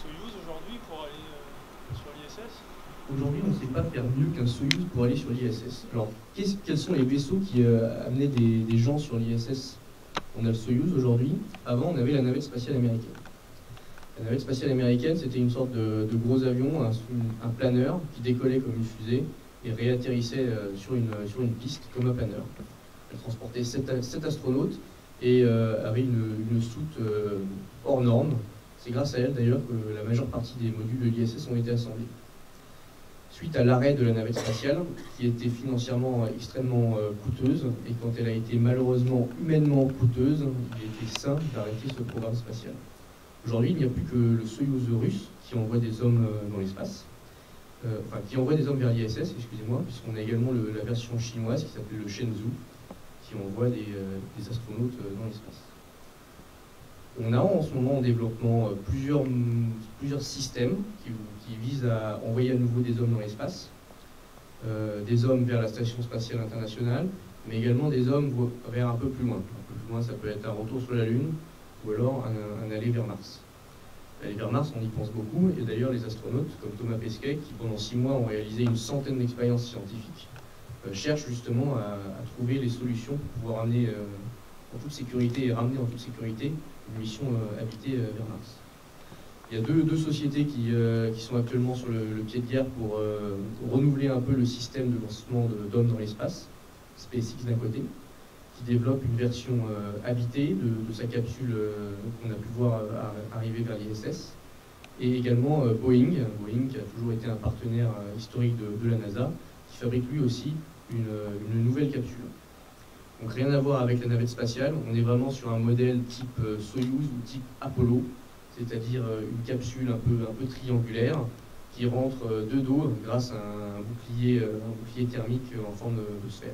Soyouz aujourd'hui pour aller sur l'ISS? Aujourd'hui, on ne sait pas faire mieux qu'un Soyouz pour aller sur l'ISS. Alors, quels sont les vaisseaux qui amenaient des gens sur l'ISS? On a le Soyouz aujourd'hui. Avant, on avait la navette spatiale américaine. La navette spatiale américaine, c'était une sorte de gros avion, un planeur qui décollait comme une fusée et réatterrissait sur une piste comme un planeur. Elle transportait 7 astronautes et avait une soute hors norme. C'est grâce à elle d'ailleurs que la majeure partie des modules de l'ISS ont été assemblés. Suite à l'arrêt de la navette spatiale, qui était financièrement extrêmement coûteuse, et quand elle a été malheureusement humainement coûteuse, il était sain d'arrêter ce programme spatial. Aujourd'hui, il n'y a plus que le Soyouz russe qui envoie des hommes dans l'espace, qui envoie des hommes vers l'ISS, excusez-moi, puisqu'on a également la version chinoise qui s'appelle le Shenzhou, qui envoie des astronautes dans l'espace. On a en ce moment en développement plusieurs systèmes qui visent à envoyer à nouveau des hommes dans l'espace, des hommes vers la Station spatiale internationale, mais également des hommes vers un peu plus loin. Un peu plus loin, ça peut être un retour sur la Lune, ou alors un aller vers Mars. Aller vers Mars, on y pense beaucoup, et d'ailleurs les astronautes, comme Thomas Pesquet, qui pendant 6 mois ont réalisé une centaine d'expériences scientifiques, cherchent justement à trouver les solutions pour pouvoir amener en toute sécurité et ramener en toute sécurité une mission habitée vers Mars. Il y a deux sociétés qui sont actuellement sur le pied de guerre pour renouveler un peu le système de lancement d'hommes dans l'espace. SpaceX d'un côté, qui développe une version habitée de sa capsule qu'on a pu voir arriver vers l'ISS, et également Boeing qui a toujours été un partenaire historique de la NASA, qui fabrique lui aussi une nouvelle capsule. Donc rien à voir avec la navette spatiale, on est vraiment sur un modèle type Soyouz ou type Apollo, c'est-à-dire une capsule un peu triangulaire qui rentre de dos grâce à un bouclier thermique en forme de sphère.